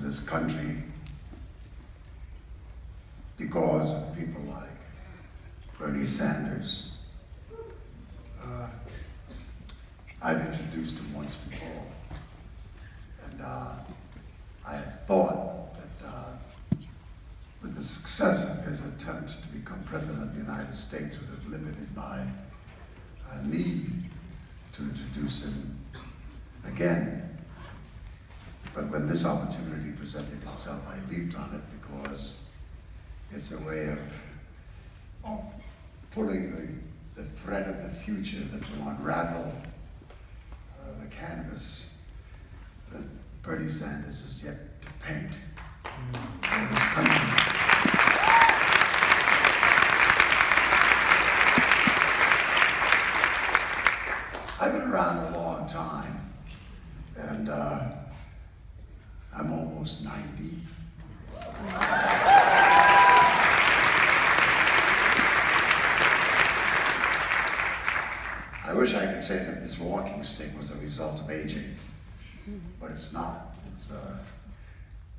this country because of people like Bernie Sanders. I've introduced him once before, and I had thought that with the success of his attempt to become President of the United States would have limited my need to introduce him again. But when this opportunity presented itself, I leaped on it because it's a way of pulling the thread of the future that will unravel the canvas that Bernie Sanders is yet to paint for this country. I've been around a long time, and I'm almost 90. I wish I could say that this walking stick was a result of aging, but it's not.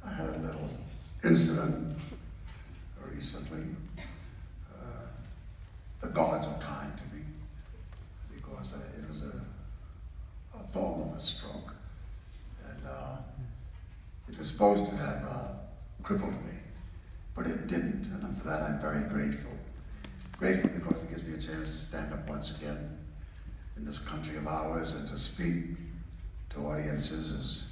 I had a little incident recently. The gods were kind to me because it was a form of a stroke, and it was supposed to have crippled me, but it didn't, and for that I'm very grateful. Grateful because it gives me a chance to stand up once again in this country of ours and to speak to audiences as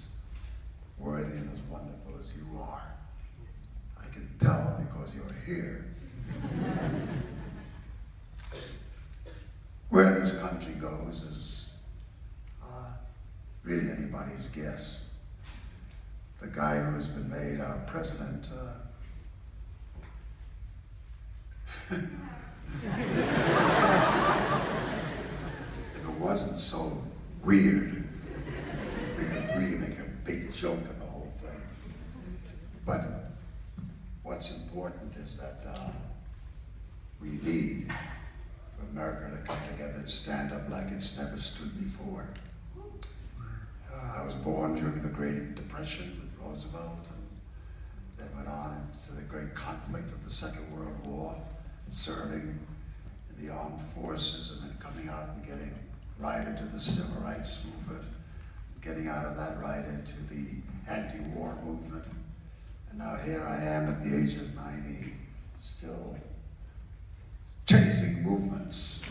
worthy and as wonderful as you are. I can tell because you're here. Where this country goes is really anybody's guess. The guy who has been made our president if it wasn't so weird, we could really make a big joke of the whole thing. But what's important is that we need for America to come together and stand up like it's never stood before. I was born during the Great Depression with Roosevelt, and then went on into the great conflict of the Second World War, serving in the armed forces, and then coming out and getting right into the civil rights movement, getting out of that right into the anti-war movement. And now here I am at the age of 90, still chasing movements.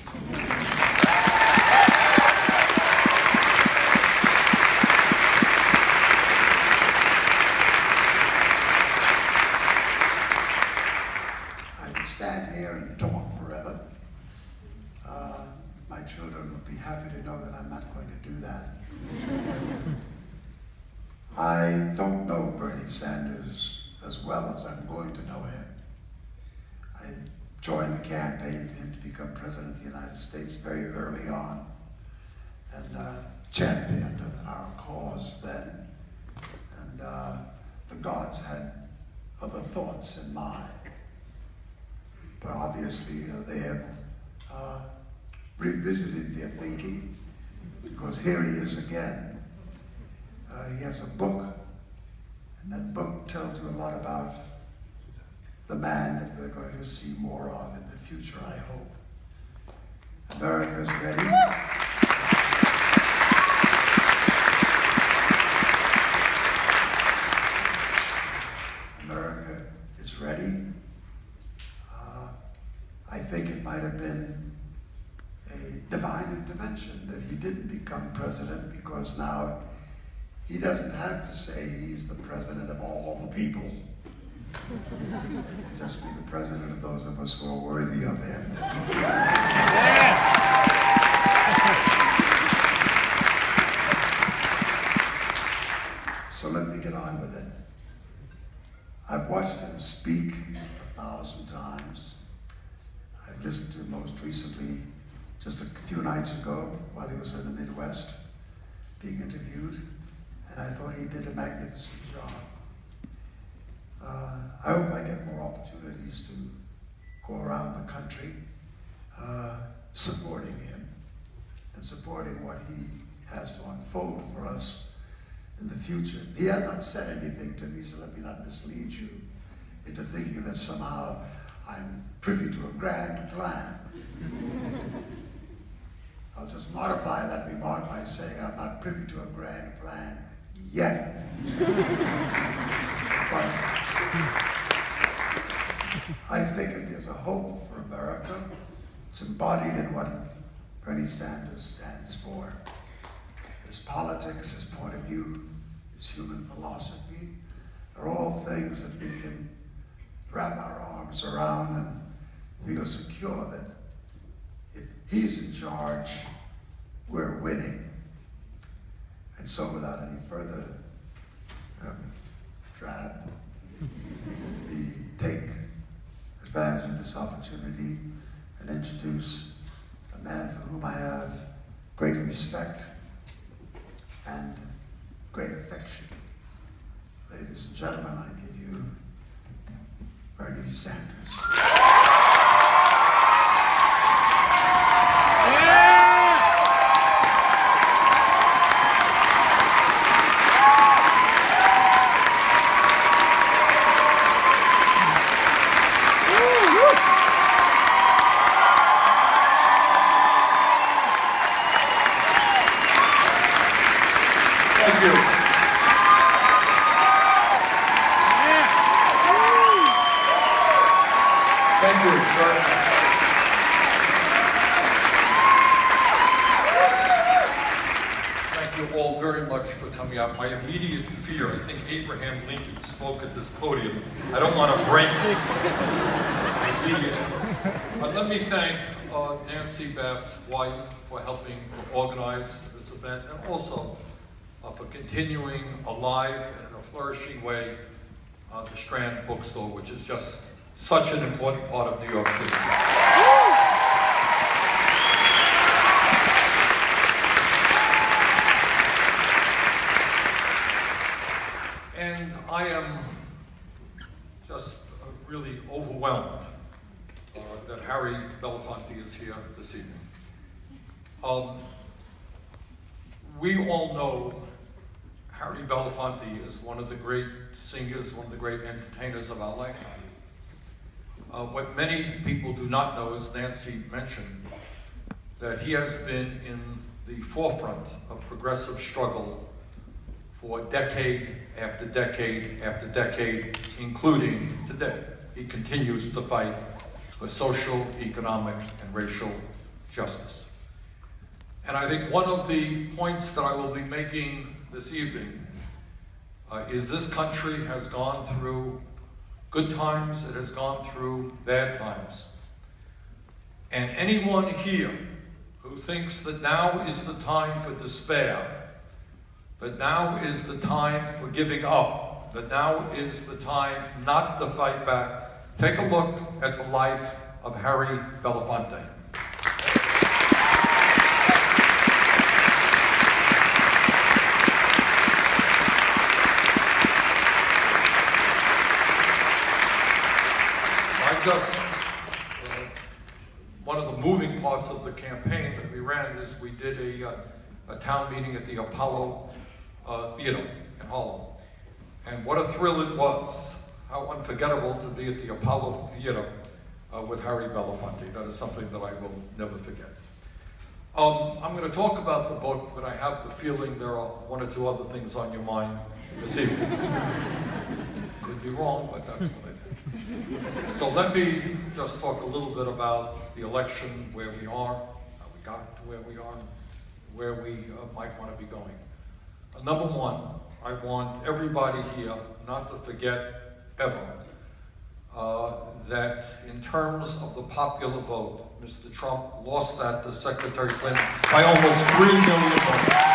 I could stand here and talk forever. My children would be happy to know that I'm not going to do that. I don't know Bernie Sanders as well as I'm going to know him. I joined the campaign for him to become President of the United States very early on, and championed our cause then. And the gods had other thoughts in mind. But obviously they have revisited their thinking, because here he is again. He has a book, and that book tells you a lot about the man that we're going to see more of in the future, I hope. America's ready. America is ready. I think it might have been a divine intervention that he didn't become president, because now he doesn't have to say he's the president of all the people. He'll just be the president of those of us who are worthy of him. So let me get on with it. I've watched him speak 1,000 times. I've listened to him most recently just a few nights ago while he was in the Midwest being interviewed, and I thought he did a magnificent job. I hope I get more opportunities to go around the country supporting him and supporting what he has to unfold for us in the future. He has not said anything to me, so let me not mislead you into thinking that somehow I'm privy to a grand plan. I'll just modify that remark by saying I'm not privy to a grand plan yet. But I think if there's a hope for America, it's embodied in what Bernie Sanders stands for. His politics, his point of view, his human philosophy are all things that we can wrap our arms around and feel secure that if he's in charge, we're winning. And so without any further drab, we take advantage of this opportunity and introduce a man for whom I have great respect and great affection. Ladies and gentlemen, I give you Bernie Sanders. Thank you. Thank you very much. Thank you all very much for coming out. My immediate fear, I think Abraham Lincoln spoke at this podium. I don't want to break it. But let me thank Nancy Bass White for helping to organize this event, and also for continuing alive and in a flourishing way the Strand Bookstore, which is just such an important part of New York City. And I am just really overwhelmed that Harry Belafonte is here this evening. We all know Harry Belafonte is one of the great singers, one of the great entertainers of our lifetime. What many people do not know, as Nancy mentioned, that he has been in the forefront of progressive struggle for decade after decade after decade, including today. He continues to fight for social, economic, and racial justice. And I think one of the points that I will be making this evening is this country has gone through good times, it has gone through bad times. And anyone here who thinks that now is the time for despair, that now is the time for giving up, that now is the time not to fight back, take a look at the life of Harry Belafonte. One of the moving parts of the campaign that we ran is we did a town meeting at the Apollo Theater in Harlem. And what a thrill it was, how unforgettable to be at the Apollo Theater with Harry Belafonte. That is something that I will never forget. I'm going to talk about the book, but I have the feeling there are one or two other things on your mind this evening. Could be wrong, but that's what I think. So let me just talk a little bit about the election, where we are, how we got to where we are, where we might want to be going. Number one, I want everybody here not to forget ever that in terms of the popular vote, Mr. Trump lost that to Secretary Clinton by almost 3 million votes.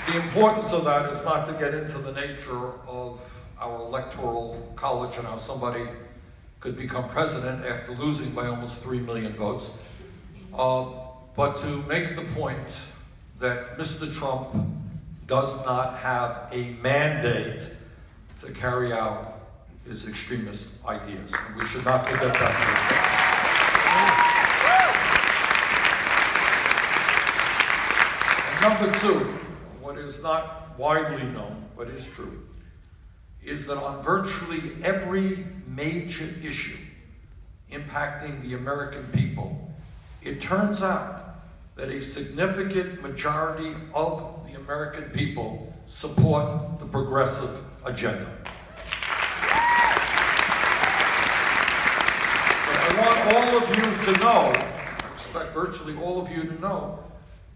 The importance of that is not to get into the nature of our electoral college and how somebody could become president after losing by almost 3 million votes, but to make the point that Mr. Trump does not have a mandate to carry out his extremist ideas. And we should not forget that for a second. Number two, what is not widely known, but is true, is that on virtually every major issue impacting the American people, it turns out that a significant majority of the American people support the progressive agenda. So I want all of you to know, I expect virtually all of you to know,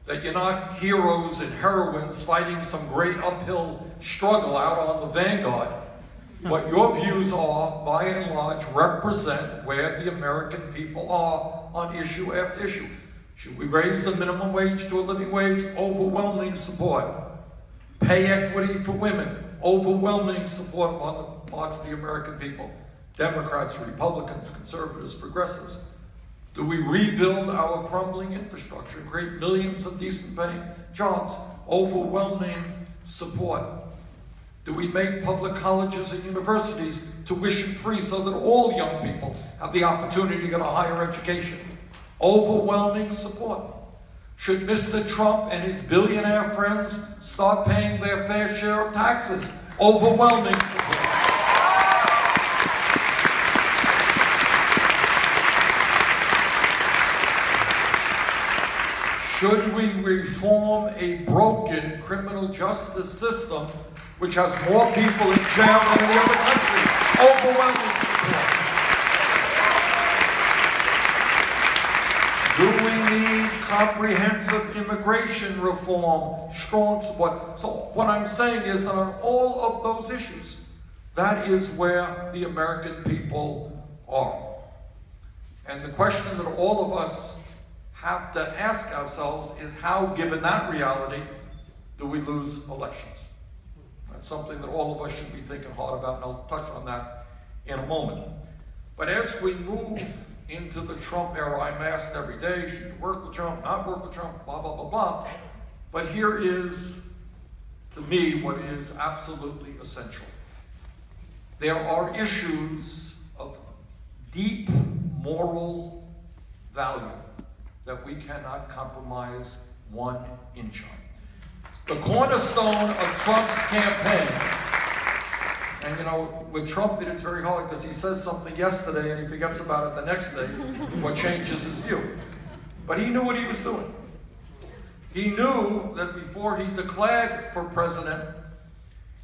that you're not heroes and heroines fighting some great uphill struggle out on the vanguard. What your views are, by and large, represent where the American people are on issue after issue. Should we raise the minimum wage to a living wage? Overwhelming support. Pay equity for women? Overwhelming support among the parts of the American people. Democrats, Republicans, conservatives, progressives. Do we rebuild our crumbling infrastructure and create millions of decent paying jobs? Overwhelming support. Do we make public colleges and universities tuition free so that all young people have the opportunity to get a higher education? Overwhelming support. Should Mr. Trump and his billionaire friends start paying their fair share of taxes? Overwhelming support. Should we reform a broken criminal justice system which has more people in jail than any other country? Overwhelming support. Do we need comprehensive immigration reform? Strong support. So what I'm saying is that on all of those issues, that is where the American people are. And the question that all of us have to ask ourselves is how, given that reality, do we lose elections? That's something that all of us should be thinking hard about, and I'll touch on that in a moment. But as we move into the Trump era, I'm asked every day, should you work with Trump, not work with Trump, blah, blah, blah, blah. But here is, to me, what is absolutely essential. There are issues of deep moral value that we cannot compromise 1 inch on. The cornerstone of Trump's campaign, and you know, with Trump it is very hard because he says something yesterday and he forgets about it the next day, what changes his view. But he knew what he was doing. He knew that before he declared for president,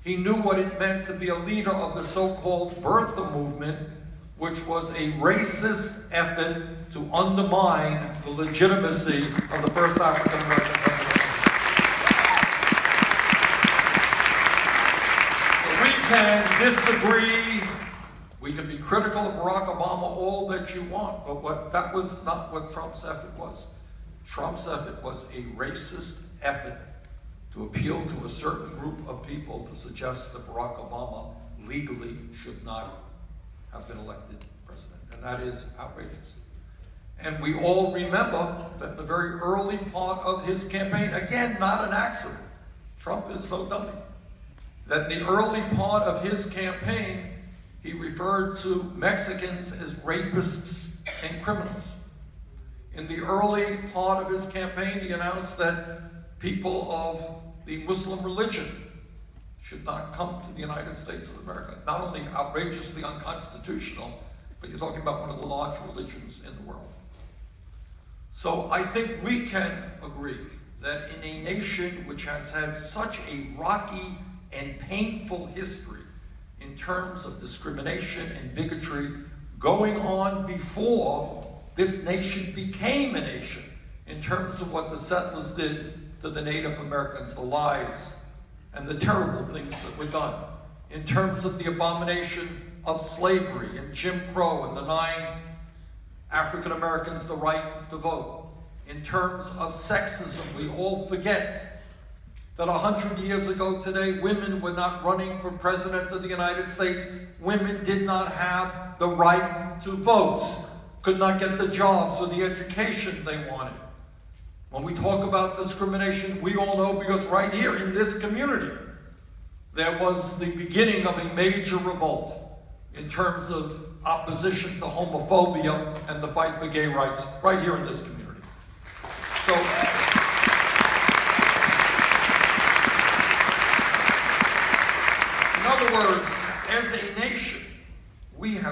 he knew what it meant to be a leader of the so-called birther movement, which was a racist effort to undermine the legitimacy of the first African-American president. So we can disagree, we can be critical of Barack Obama all that you want, but that was not what Trump's effort was. Trump's effort was a racist effort to appeal to a certain group of people to suggest that Barack Obama legally should not have been elected president, and that is outrageous. And we all remember that the very early part of his campaign, again, not an accident, Trump is no dummy, that in the early part of his campaign, he referred to Mexicans as rapists and criminals. In the early part of his campaign, he announced that people of the Muslim religion should not come to the United States of America. Not only outrageously unconstitutional, but you're talking about one of the large religions in the world. So I think we can agree that in a nation which has had such a rocky and painful history in terms of discrimination and bigotry going on before this nation became a nation, in terms of what the settlers did to the Native Americans, the lies and the terrible things that were done, in terms of the abomination of slavery and Jim Crow and denying African Americans the right to vote, in terms of sexism. We all forget that 100 years ago today, women were not running for president of the United States. Women did not have the right to vote, could not get the jobs or the education they wanted. When we talk about discrimination, we all know, because right here in this community, there was the beginning of a major revolt in terms of opposition to homophobia and the fight for gay rights right here in this community. So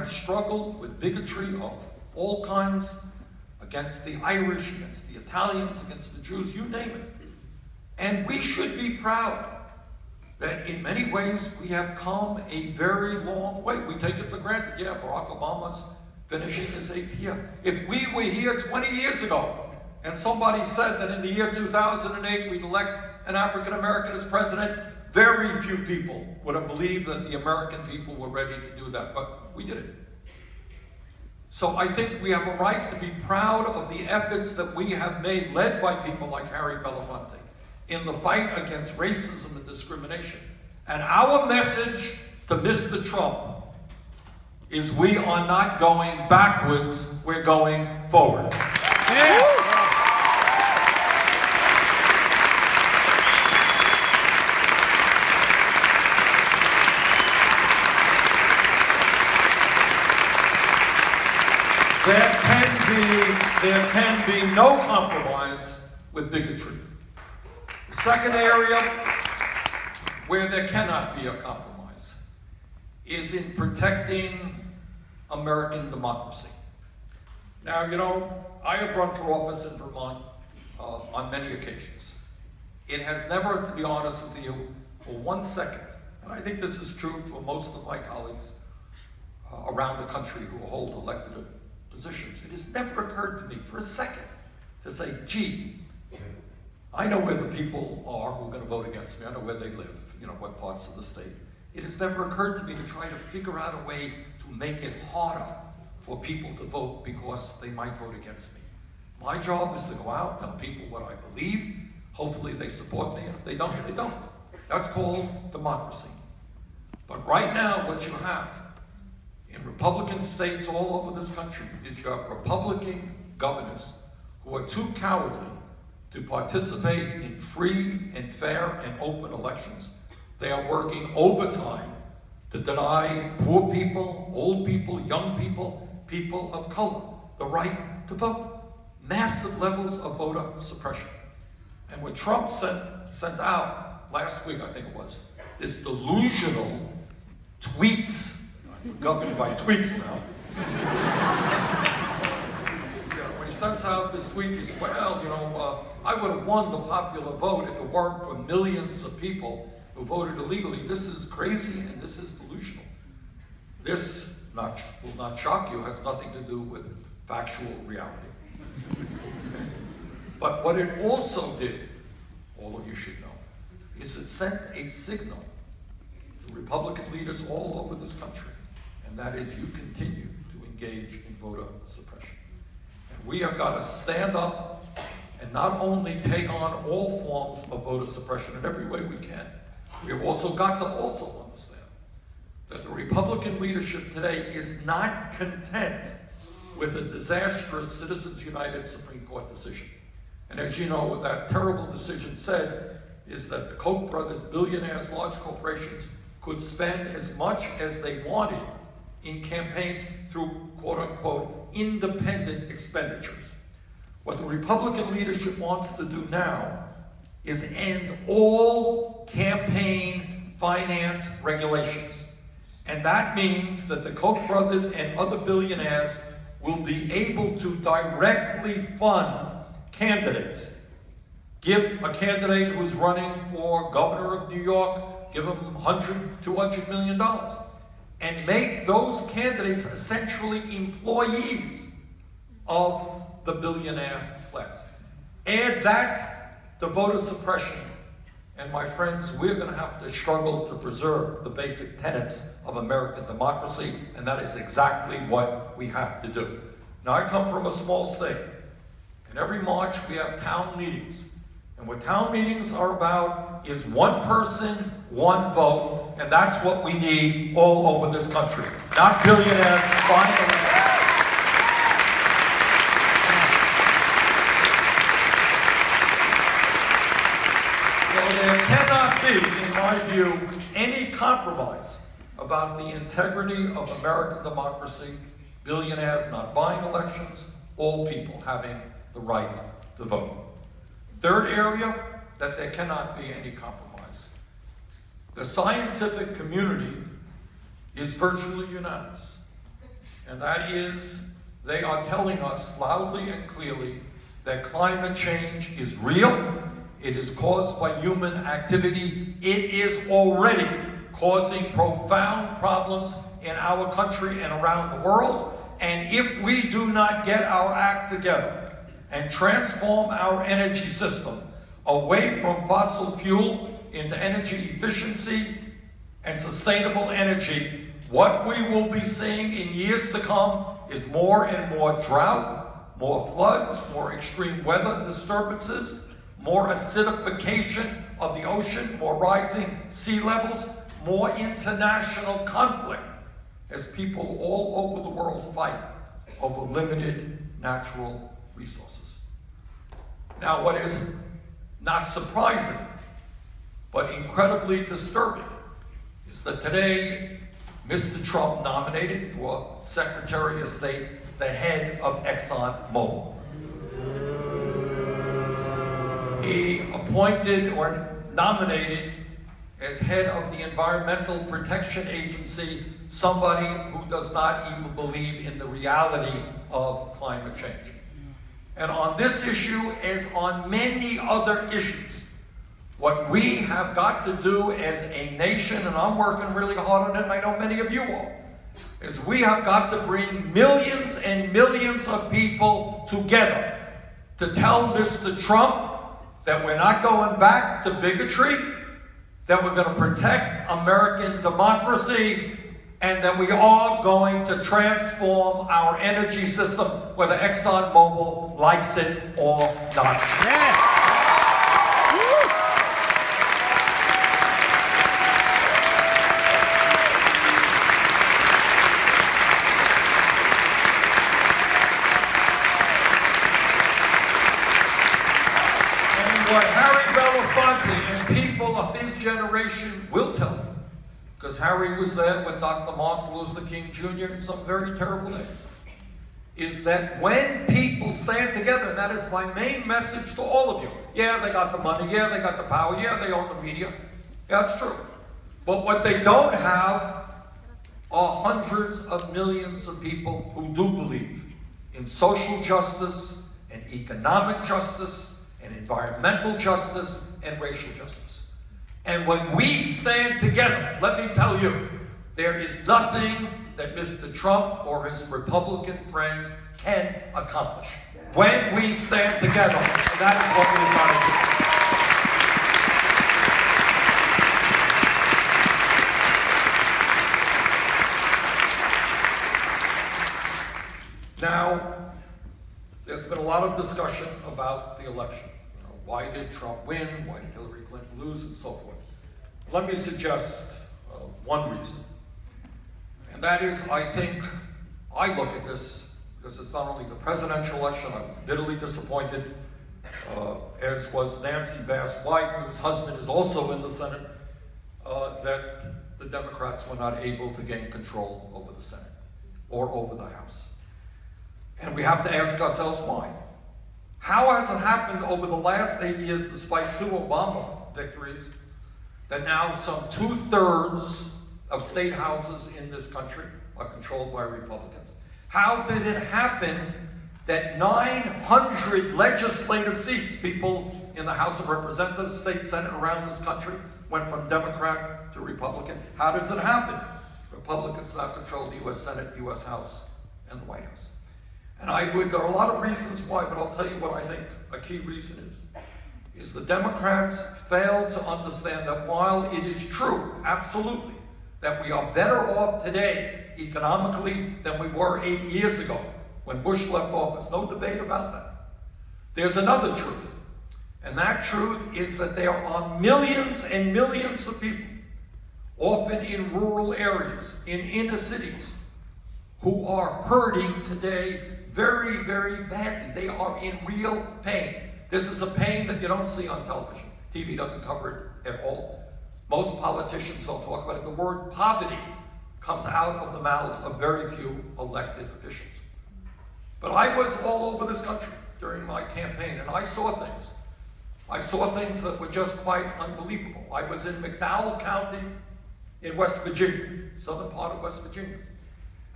have struggled with bigotry of all kinds, against the Irish, against the Italians, against the Jews, you name it. And we should be proud that in many ways we have come a very long way. We take it for granted. Yeah, Barack Obama's finishing his 8th year. If we were here 20 years ago and somebody said that in the year 2008 we'd elect an African American as president, very few people would have believed that the American people were ready to do that, but we did it. So I think we have a right to be proud of the efforts that we have made, led by people like Harry Belafonte, in the fight against racism and discrimination. And our message to Mr. Trump is we are not going backwards, we're going forward. Yeah. There can be no compromise with bigotry. The second area where there cannot be a compromise is in protecting American democracy. Now, you know, I have run for office in Vermont on many occasions. It has never, to be honest with you, for 1 second, and I think this is true for most of my colleagues around the country who hold elected positions, it has never occurred to me for a second to say, gee, I know where the people are who are going to vote against me. I know where they live, you know, what parts of the state. It has never occurred to me to try to figure out a way to make it harder for people to vote because they might vote against me. My job is to go out, tell people what I believe. Hopefully they support me, and if they don't, they don't. That's called democracy. But right now, what you have in Republican states all over this country is you have Republican governors who are too cowardly to participate in free and fair and open elections. They are working overtime to deny poor people, old people, young people, people of color, the right to vote. Massive levels of voter suppression. And when Trump sent out last week, I think it was, this delusional tweet, I'm governed by tweets now. When he sends out this tweet, he says, well, you know, I would have won the popular vote if it weren't for millions of people who voted illegally. This is crazy and this is delusional. This will not shock you, has nothing to do with factual reality. But what it also did, all of you should know, is it sent a signal to Republican leaders all over this country, and that is you continue to engage in voter suppression. And we have got to stand up and not only take on all forms of voter suppression in every way we can, we have also got to also understand that the Republican leadership today is not content with a disastrous Citizens United Supreme Court decision. And as you know, what that terrible decision said is that the Koch brothers, billionaires, large corporations, could spend as much as they wanted in campaigns through quote-unquote independent expenditures. What the Republican leadership wants to do now is end all campaign finance regulations. And that means that the Koch brothers and other billionaires will be able to directly fund candidates. Give a candidate who's running for governor of New York, give him $200 million, and make those candidates essentially employees of the billionaire class. Add that to voter suppression, and my friends, we're going to have to struggle to preserve the basic tenets of American democracy, and that is exactly what we have to do. Now, I come from a small state, and every March we have town meetings. And what town meetings are about is one person, one vote, and that's what we need all over this country. Not billionaires buying elections. So there cannot be, in my view, any compromise about the integrity of American democracy, billionaires not buying elections, all people having the right to vote. Third area, that there cannot be any compromise. The scientific community is virtually unanimous and that is they are telling us loudly and clearly that climate change is real, it is caused by human activity, it is already causing profound problems in our country and around the world, and if we do not get our act together and transform our energy system away from fossil fuel into energy efficiency and sustainable energy, what we will be seeing in years to come is more and more drought, more floods, more extreme weather disturbances, more acidification of the ocean, more rising sea levels, more international conflict as people all over the world fight over limited natural resources. Now, what is not surprising, but incredibly disturbing, is that today, Mr. Trump nominated for Secretary of State the head of ExxonMobil. He appointed or nominated as head of the Environmental Protection Agency somebody who does not even believe in the reality of climate change. And on this issue, as on many other issues, what we have got to do as a nation, and I'm working really hard on it, and I know many of you are, is we have got to bring millions and millions of people together to tell Mr. Trump that we're not going back to bigotry, that we're going to protect American democracy, and that we are going to transform our energy system, whether ExxonMobil likes it or not. Yeah. What Harry Belafonte and people of his generation will tell you, because Harry was there with Dr. Martin Luther King Jr. in some very terrible days, is that when people stand together, and that is my main message to all of you. Yeah, they got the money, yeah, they got the power, yeah, they own the media. Yeah, that's true. But what they don't have are hundreds of millions of people who do believe in social justice and economic justice and environmental justice and racial justice. And when we stand together, let me tell you, there is nothing that Mr. Trump or his Republican friends can accomplish. When we stand together, and that is what we're trying to do. Now, there's been a lot of discussion about the election. You know, why did Trump win? Why did Hillary Clinton lose? And so forth. Let me suggest one reason. And that is, I think, I look at this, because it's not only the presidential election, I was bitterly disappointed, as was Nancy Bass White, whose husband is also in the Senate, that the Democrats were not able to gain control over the Senate or over the House. And we have to ask ourselves why. How has it happened over the last 8 years, despite 2 Obama victories, that now some 2/3 of state houses in this country are controlled by Republicans? How did it happen that 900 legislative seats, people in the House of Representatives, state Senate around this country, went from Democrat to Republican? How does it happen? Republicans now control the U.S. Senate, U.S. House, and the White House. And there are a lot of reasons why, but I'll tell you what I think a key reason is the Democrats failed to understand that while it is true, absolutely, that we are better off today economically than we were 8 years ago when Bush left office, no debate about that. There's another truth, and that truth is that there are millions and millions of people, often in rural areas, in inner cities, who are hurting today very, very badly. They are in real pain. This is a pain that you don't see on television. TV doesn't cover it at all. Most politicians don't talk about it. The word poverty comes out of the mouths of very few elected officials. But I was all over this country during my campaign, and I saw things. I saw things that were just quite unbelievable. I was in McDowell County in West Virginia, southern part of West Virginia.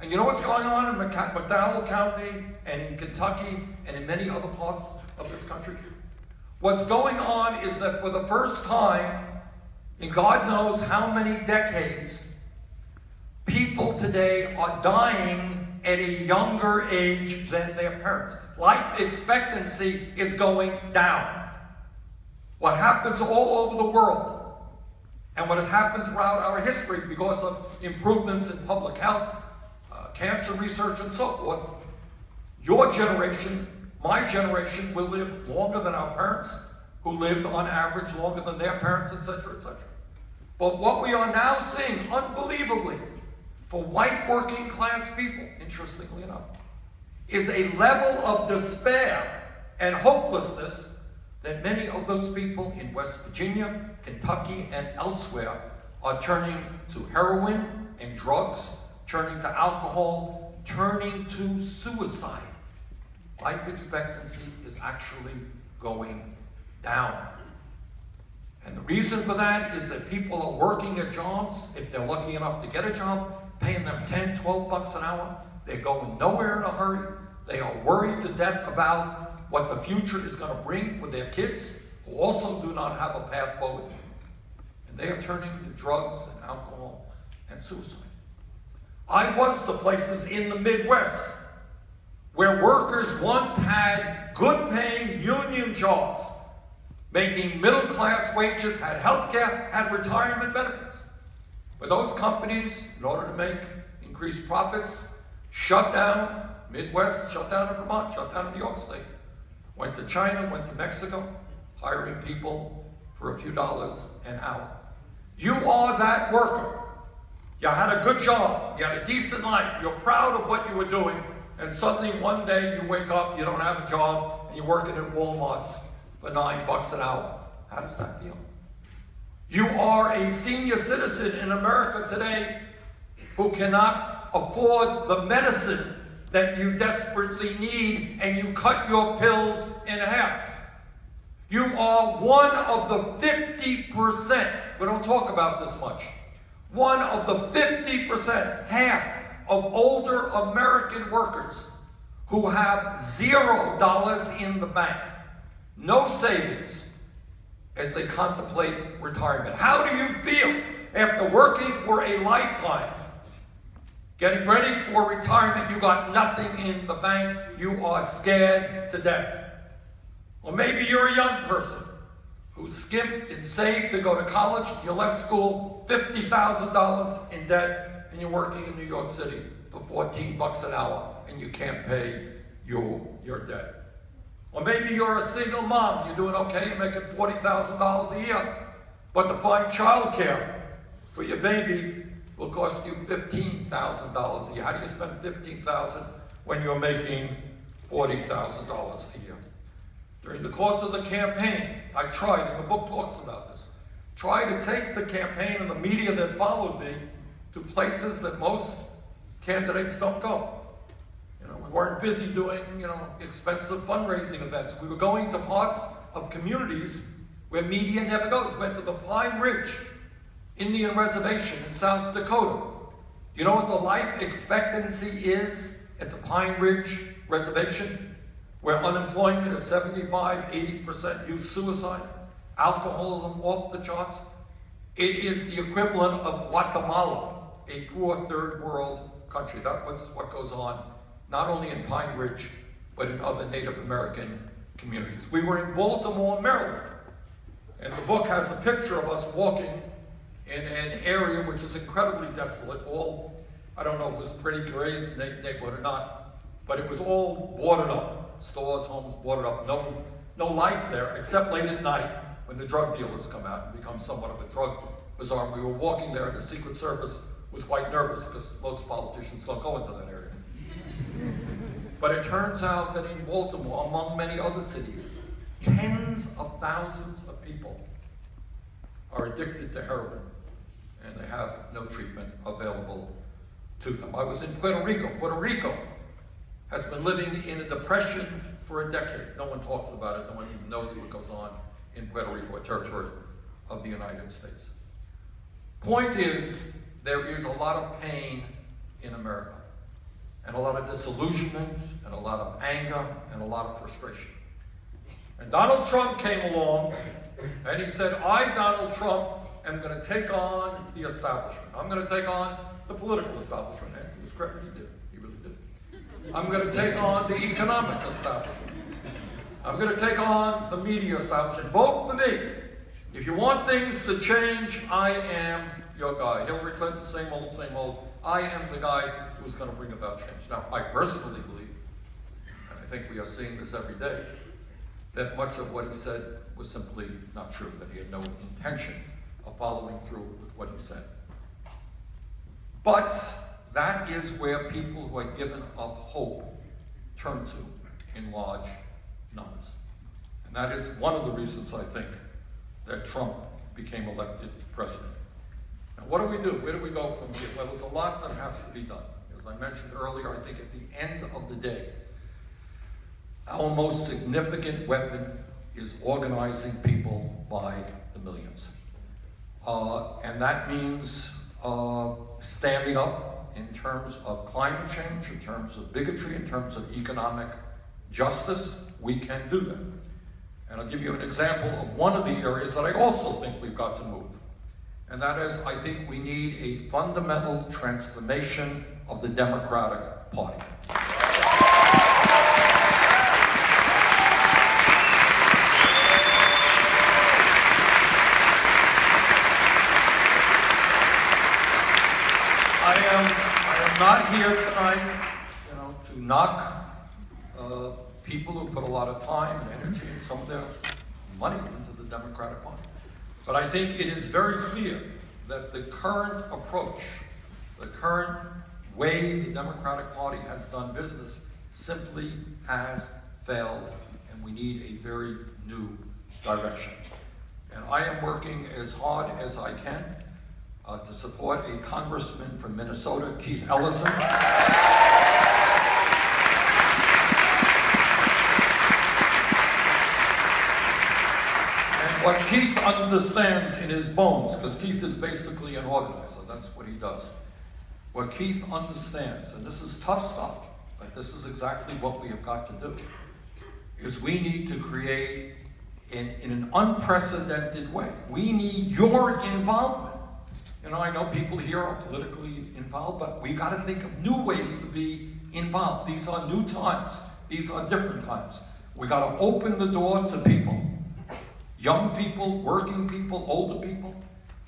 And you know what's going on in McDowell County and in Kentucky and in many other parts of this country? What's going on is that for the first time in God knows how many decades, people today are dying at a younger age than their parents. Life expectancy is going down. What happens all over the world, and what has happened throughout our history because of improvements in public health, cancer research, and so forth, your generation, my generation, will live longer than our parents, who lived on average longer than their parents, etc., etc. But what we are now seeing, unbelievably, for white working class people, interestingly enough, is a level of despair and hopelessness that many of those people in West Virginia, Kentucky, and elsewhere are turning to heroin and drugs, turning to alcohol, turning to suicide. Life expectancy is actually going down. And the reason for that is that people are working at jobs, if they're lucky enough to get a job, paying them 10, 12 bucks an hour. They're going nowhere in a hurry. They are worried to death about what the future is going to bring for their kids, who also do not have a path forward. And they are turning to drugs and alcohol and suicide. I was the places in the Midwest where workers once had good-paying union jobs, making middle-class wages, had health care, had retirement benefits. But those companies, in order to make increased profits, shut down Midwest, shut down in Vermont, shut down in New York State. Went to China, went to Mexico, hiring people for a few dollars an hour. You are that worker. You had a good job, you had a decent life, you're proud of what you were doing, and suddenly one day you wake up, you don't have a job, and you're working at Walmart's for $9 an hour. How does that feel? You are a senior citizen in America today who cannot afford the medicine that you desperately need, and you cut your pills in half. You are one of the 50%, we don't talk about this much, one of the 50%, half of older American workers who have $0 in the bank, no savings, as they contemplate retirement. How do you feel after working for a lifetime, getting ready for retirement, you got nothing in the bank, you are scared to death? Or maybe you're a young person who skimped and saved to go to college, you left school $50,000 in debt, and you're working in New York City for 14 bucks an hour, and you can't pay your debt. Or maybe you're a single mom, you're doing okay, you're making $40,000 a year, but to find childcare for your baby will cost you $15,000 a year. How do you spend $15,000 when you're making $40,000 a year? During the course of the campaign, I tried, and the book talks about this, try to take the campaign and the media that followed me to places that most candidates don't go. We weren't busy doing, expensive fundraising events. We were going to parts of communities where media never goes. We went to the Pine Ridge Indian Reservation in South Dakota. Do you know what the life expectancy is at the Pine Ridge Reservation, where unemployment is 75-80%, youth suicide, alcoholism off the charts? It is the equivalent of Guatemala, a poor third world country. That's what goes on, not only in Pine Ridge, but in other Native American communities. We were in Baltimore, Maryland, and the book has a picture of us walking in an area which is incredibly desolate. I don't know if it was Freddie Gray's neighborhood or not, but it was all boarded up. Stores, homes boarded up. No life there, except late at night when the drug dealers come out and become somewhat of a drug bazaar. We were walking there, and the Secret Service was quite nervous because most politicians don't go into that area. But it turns out that in Baltimore, among many other cities, tens of thousands of people are addicted to heroin, and they have no treatment available to them. I was in Puerto Rico. Puerto Rico has been living in a depression for a decade. No one talks about it. No one even knows what goes on in Puerto Rico, a territory of the United States. Point is, there is a lot of pain in America. and a lot of disillusionment, and a lot of anger, and a lot of frustration. And Donald Trump came along, and he said, I, Donald Trump, am going to take on the establishment. I'm going to take on the political establishment. And he was correct, he did. He really did. I'm going to take on the economic establishment. I'm going to take on the media establishment. Vote for me. If you want things to change, I am your guy. Hillary Clinton, same old, same old. I am the guy who's going to bring about change. Now, I personally believe, and I think we are seeing this every day, that much of what he said was simply not true, that he had no intention of following through with what he said. But that is where people who had given up hope turn to in large numbers. And that is one of the reasons I think that Trump became elected president. Now, what do we do? Where do we go from here? Well, there's a lot that has to be done. As I mentioned earlier, I think at the end of the day, our most significant weapon is organizing people by the millions. And that means standing up in terms of climate change, in terms of bigotry, in terms of economic justice. We can do that. And I'll give you an example of one of the areas that I also think we've got to move. And that is, I think we need a fundamental transformation of the Democratic Party. I am not here tonight, to knock people who put a lot of time and energy and some of their money into the Democratic Party. But I think it is very clear that the current approach, the current way the Democratic Party has done business simply has failed, and we need a very new direction. And I am working as hard as I can to support a congressman from Minnesota, Keith Ellison. And what Keith understands in his bones, because Keith is basically an organizer, that's what he does. What Keith understands, and this is tough stuff, but this is exactly what we have got to do, is we need to create in an unprecedented way. We need your involvement. I know people here are politically involved, but we got to think of new ways to be involved. These are new times. These are different times. We got to open the door to people, young people, working people, older people,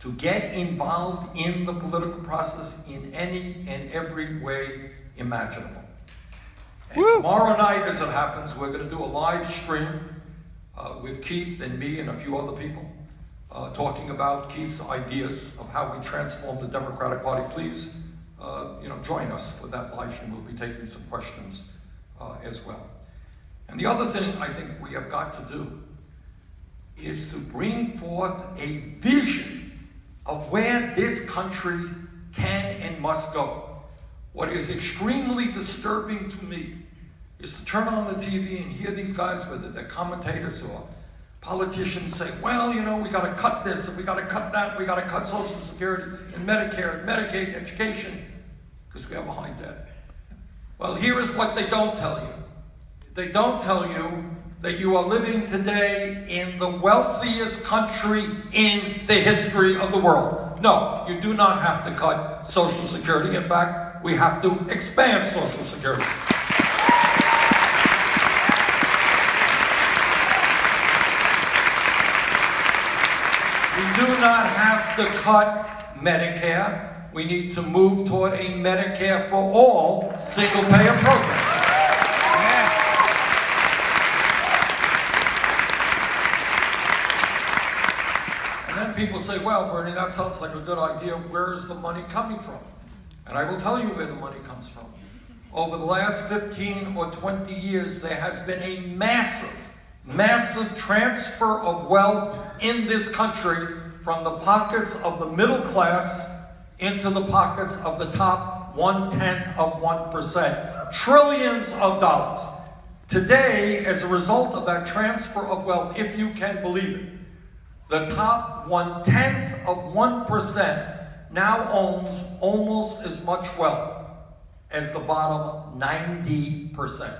to get involved in the political process in any and every way imaginable. And tomorrow night, as it happens, we're going to do a live stream with Keith and me and a few other people. Talking about Keith's ideas of how we transform the Democratic Party. Please, join us for that live stream. We'll be taking some questions as well. And the other thing I think we have got to do is to bring forth a vision of where this country can and must go. What is extremely disturbing to me is to turn on the TV and hear these guys, whether they're commentators or politicians, say, well, we got to cut this, and we got to cut that, we got to cut Social Security, and Medicare, and Medicaid, and education, because we are behind debt. Well, here is what they don't tell you. They don't tell you that you are living today in the wealthiest country in the history of the world. No, you do not have to cut Social Security. In fact, we have to expand Social Security. We do not have to cut Medicare. We need to move toward a Medicare for all single-payer program. And then people say, well, Bernie, that sounds like a good idea. Where is the money coming from? And I will tell you where the money comes from. Over the last 15 or 20 years, there has been a massive transfer of wealth in this country from the pockets of the middle class into the pockets of the top 0.1%. Trillions of dollars. Today, as a result of that transfer of wealth, if you can believe it, the top 0.1% now owns almost as much wealth as the bottom 90%.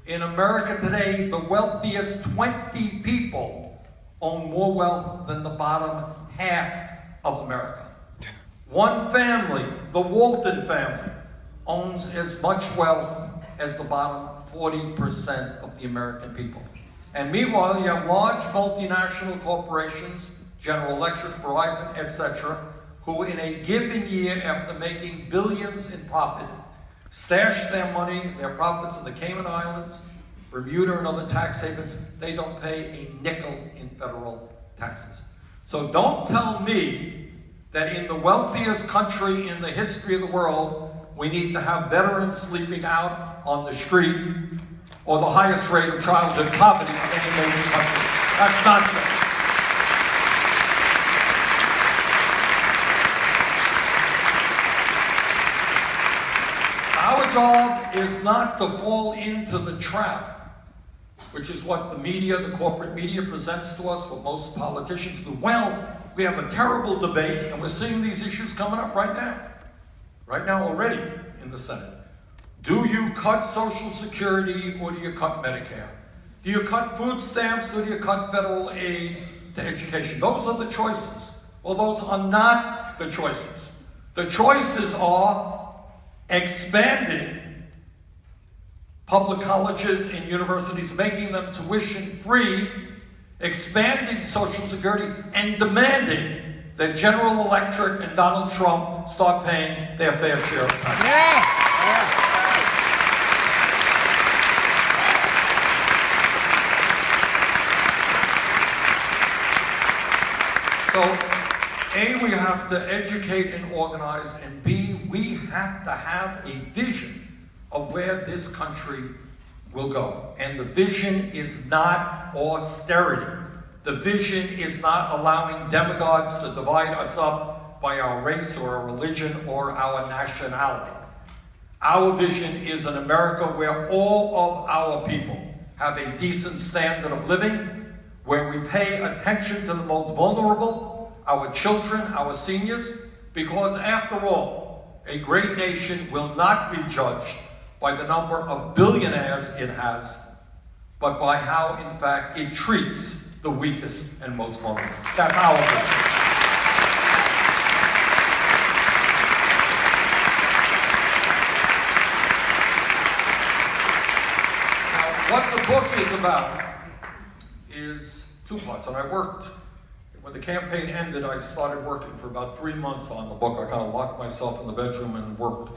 In America today, the wealthiest 20 people own more wealth than the bottom half of America. One family, the Walton family, owns as much wealth as the bottom 40% of the American people. And meanwhile, you have large multinational corporations, General Electric, Verizon, etc., who in a given year, after making billions in profit, stash their money, their profits in the Cayman Islands, Bermuda and other tax havens. They don't pay a nickel in federal taxes. So don't tell me that in the wealthiest country in the history of the world, we need to have veterans sleeping out on the street or the highest rate of childhood poverty in any major country. That's nonsense. Our job is not to fall into the trap, which is what the media, the corporate media presents to us, what most politicians do. Well, we have a terrible debate, and we're seeing these issues coming up right now already in the Senate. Do you cut Social Security or do you cut Medicare? Do you cut food stamps or do you cut federal aid to education? Those are the choices. Well, those are not the choices. The choices are expanding public colleges and universities, making them tuition-free, expanding Social Security, and demanding that General Electric and Donald Trump start paying their fair share of taxes. So, A, we have to educate and organize, and B, we have to have a vision of where this country will go. And the vision is not austerity. The vision is not allowing demagogues to divide us up by our race or our religion or our nationality. Our vision is an America where all of our people have a decent standard of living, where we pay attention to the most vulnerable, our children, our seniors, because after all, a great nation will not be judged by the number of billionaires it has, but by how, in fact, it treats the weakest and most vulnerable. That's our vision. Now, what the book is about is two parts, and when the campaign ended, I started working for about 3 months on the book. I kind of locked myself in the bedroom and worked.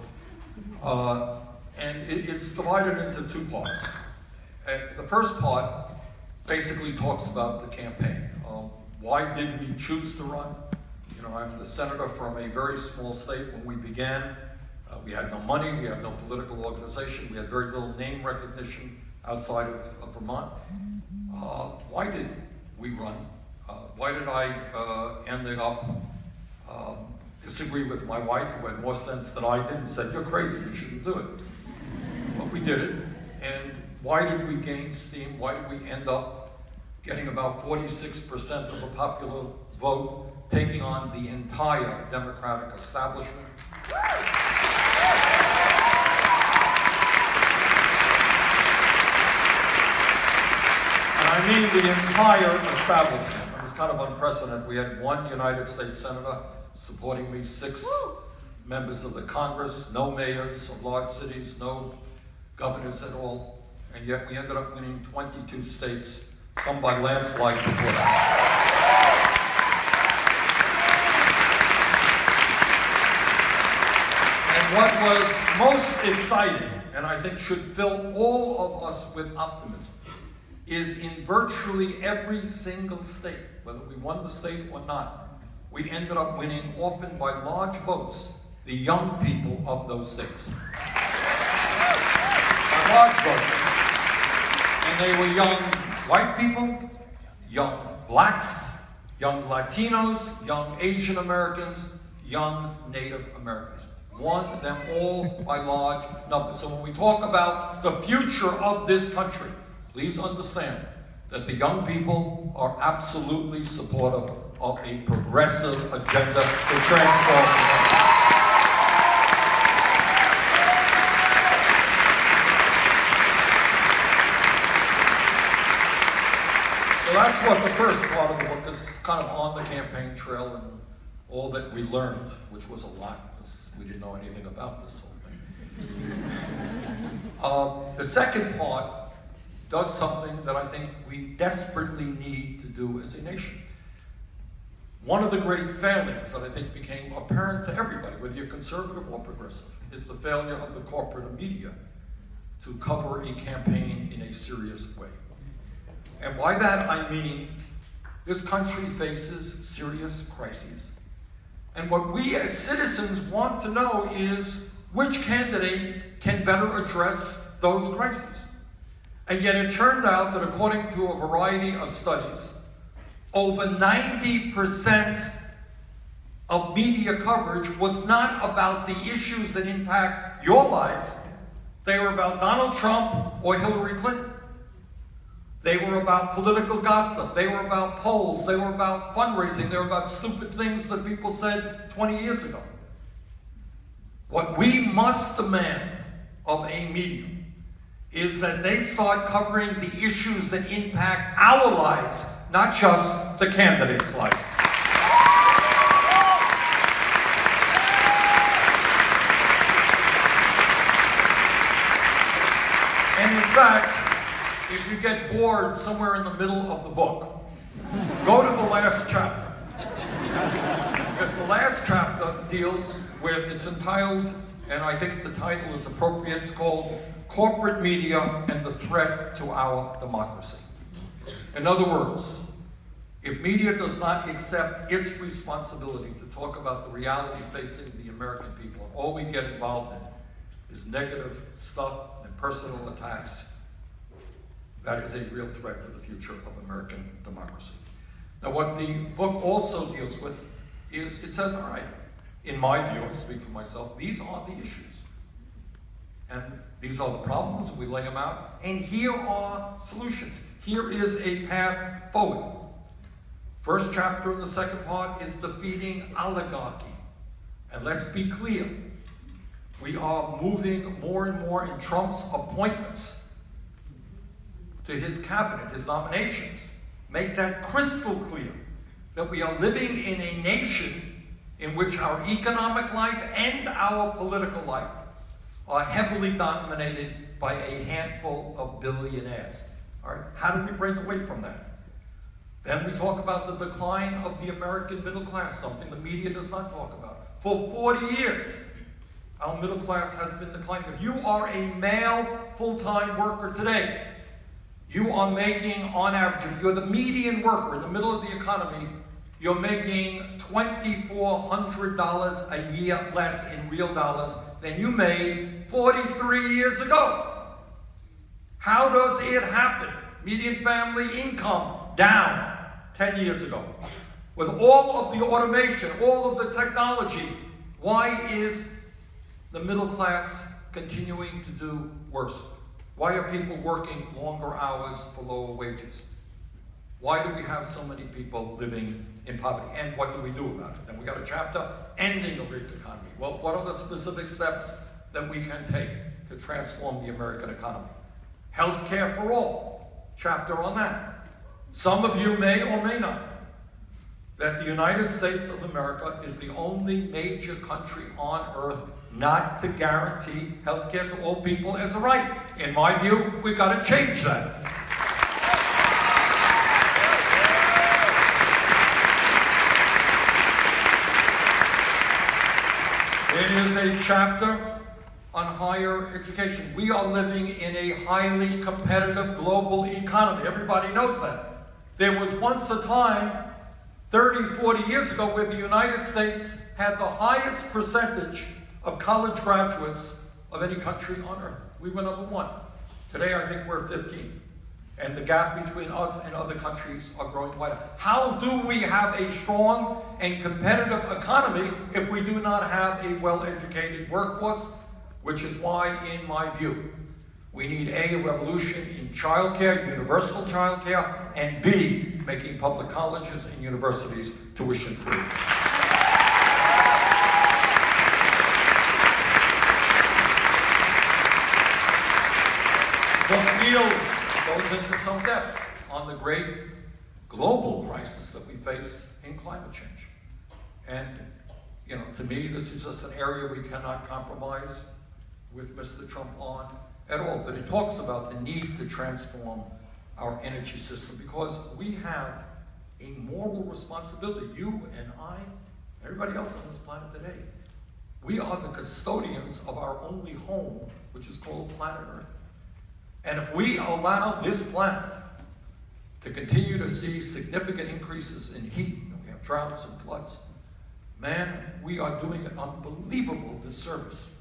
And it's divided into two parts. The first part basically talks about the campaign. Why did we choose to run? You know, I'm the senator from a very small state. When we began, we had no money, we had no political organization, we had very little name recognition outside of Vermont. Why did we run? Why did I end up disagree with my wife, who had more sense than I did, and said, "You're crazy, you shouldn't do it." But we did it. And why did we gain steam? Why did we end up getting about 46% of the popular vote, taking on the entire Democratic establishment? And I mean the entire establishment. It was kind of unprecedented. We had one United States Senator supporting me, 6 members of the Congress, no mayors of large cities, no governors at all, and yet we ended up winning 22 states, some by landslide before that. And what was most exciting, and I think should fill all of us with optimism, is in virtually every single state, whether we won the state or not, we ended up winning, often by large votes, the young people of those states. By large votes. And they were young white people, young blacks, young Latinos, young Asian Americans, young Native Americans. Won them all by large numbers. So when we talk about the future of this country, please understand that the young people are absolutely supportive of a progressive agenda to transform the country. that's what the first part of the book is, kind of on the campaign trail and all that we learned, which was a lot, because we didn't know anything about this whole thing. The second part does something that I think we desperately need to do as a nation. One of the great failings that I think became apparent to everybody, whether you're conservative or progressive, is the failure of the corporate media to cover a campaign in a serious way. And by that I mean this country faces serious crises. And what we as citizens want to know is which candidate can better address those crises. And yet it turned out that according to a variety of studies, over 90% of media coverage was not about the issues that impact your lives. They were about Donald Trump or Hillary Clinton. They were about political gossip. They were about polls. They were about fundraising. They were about stupid things that people said 20 years ago. What we must demand of a medium is that they start covering the issues that impact our lives, not just the candidates' lives. And in fact, if you get bored somewhere in the middle of the book, go to the last chapter. Because the last chapter deals with, it's entitled, and I think the title is appropriate, it's called Corporate Media and the Threat to Our Democracy. In other words, if media does not accept its responsibility to talk about the reality facing the American people, and all we get involved in is negative stuff and personal attacks, that is a real threat to the future of American democracy. Now, what the book also deals with is, it says, all right, in my view, I speak for myself, these are the issues. And these are the problems, we lay them out, and here are solutions. Here is a path forward. First chapter in the second part is defeating oligarchy. And let's be clear, we are moving more and more in Trump's appointments to his cabinet, his nominations. Make that crystal clear, that we are living in a nation in which our economic life and our political life are heavily dominated by a handful of billionaires. All right, how do we break away from that? Then we talk about the decline of the American middle class, something the media does not talk about. For 40 years, our middle class has been declining. If you are a male full-time worker today, you are making, on average, if you're the median worker in the middle of the economy, you're making $2,400 a year less in real dollars than you made 43 years ago. How does it happen? Median family income down 10 years ago. With all of the automation, all of the technology, why is the middle class continuing to do worse? Why are people working longer hours for lower wages? Why do we have so many people living in poverty? And what do we do about it? And we got a chapter ending the rigged economy. Well, what are the specific steps that we can take to transform the American economy? Healthcare for all, chapter on that. Some of you may or may not know that the United States of America is the only major country on earth not to guarantee healthcare to all people as a right. In my view, we've got to change that. It is a chapter on higher education. We are living in a highly competitive global economy. Everybody knows that. There was once a time, 30, 40 years ago, where the United States had the highest percentage of college graduates of any country on earth. We were number one. Today, I think we're 15th. And the gap between us and other countries are growing wider. How do we have a strong and competitive economy if we do not have a well-educated workforce? Which is why, in my view, we need A, a revolution in childcare, universal childcare, and B, making public colleges and universities tuition free. The fields goes into some depth on the great global crisis that we face in climate change. And, you know, to me, this is just an area we cannot compromise with Mr. Trump on at all. But it talks about the need to transform our energy system because we have a moral responsibility, you and I, everybody else on this planet today. We are the custodians of our only home, which is called planet Earth. And if we allow this planet to continue to see significant increases in heat, and we have droughts and floods, man, we are doing an unbelievable disservice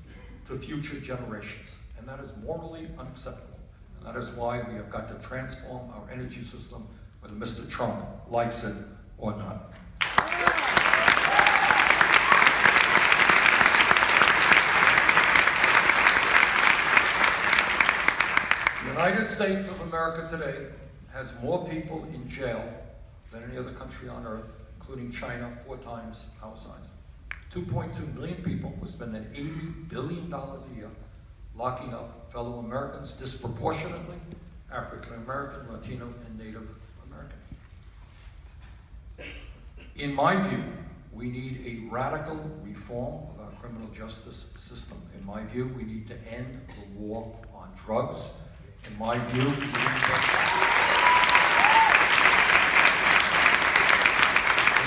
to future generations. And that is morally unacceptable. And that is why we have got to transform our energy system, whether Mr. Trump likes it or not. The United States of America today has more people in jail than any other country on earth, including China, 4 times our size. 2.2 million people. We're spending $80 billion a year locking up fellow Americans, disproportionately African American, Latino, and Native American. In my view, we need a radical reform of our criminal justice system. In my view, we need to end the war on drugs. In my view, we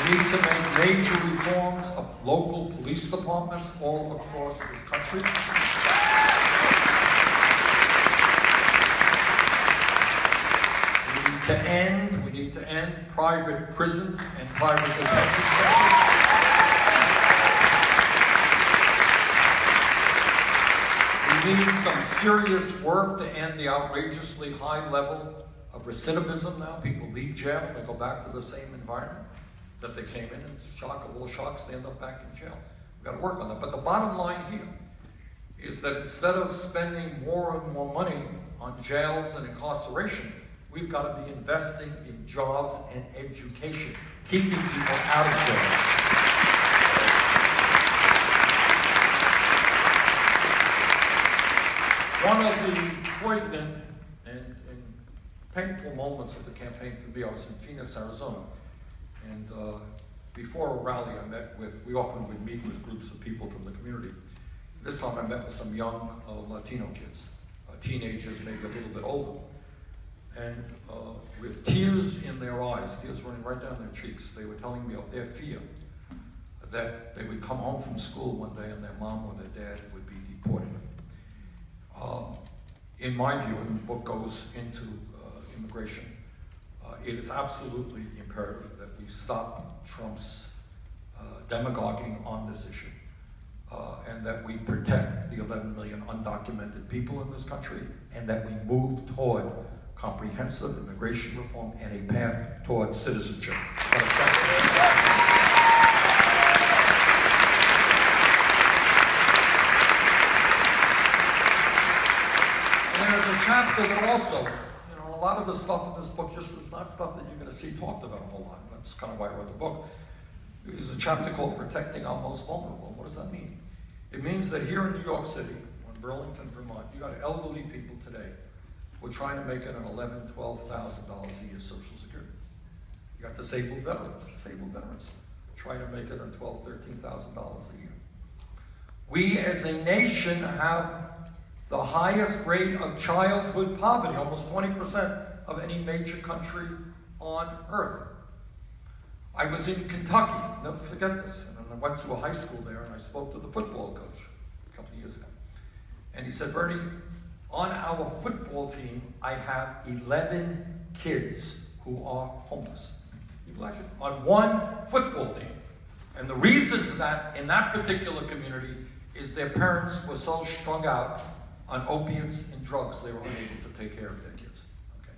need to make major reforms of local police departments all across this country. We need to end private prisons and private detention centers. We need some serious work to end the outrageously high level of recidivism now. People leave jail and they go back to the same environment that they came in, and shock of all shocks, they end up back in jail. We've got to work on that. But the bottom line here is that instead of spending more and more money on jails and incarceration, we've got to be investing in jobs and education, keeping people out of jail. One of the poignant and painful moments of the campaign for me, I was in Phoenix, Arizona, and before a rally we often would meet with groups of people from the community. This time I met with some young Latino kids, teenagers, maybe a little bit older. And with tears in their eyes, tears running right down their cheeks, they were telling me of their fear that they would come home from school one day and their mom or their dad would be deported. In my view, and the book goes into immigration, it is absolutely imperative that we stop Trump's demagoguing on this issue, and that we protect the 11 million undocumented people in this country, and that we move toward comprehensive immigration reform and a path towards citizenship. And there's a chapter that also, a lot of the stuff in this book just is not stuff that you're going to see talked about a whole lot. That's kind of why I wrote the book. There's a chapter called Protecting Our Most Vulnerable. What does that mean? It means that here in New York City, or in Burlington, Vermont, you got elderly people today. We're trying to make it an $11,000, $12,000 a year Social Security. You got disabled veterans trying to make it an $12,000, $13,000 a year. We as a nation have the highest rate of childhood poverty, almost 20% of any major country on earth. I was in Kentucky, never forget this, and I went to a high school there and I spoke to the football coach a couple of years ago. And he said, Bernie, on our football team, I have 11 kids who are homeless. On one football team. And the reason for that, in that particular community, is their parents were so strung out on opiates and drugs, they were unable to take care of their kids. Okay.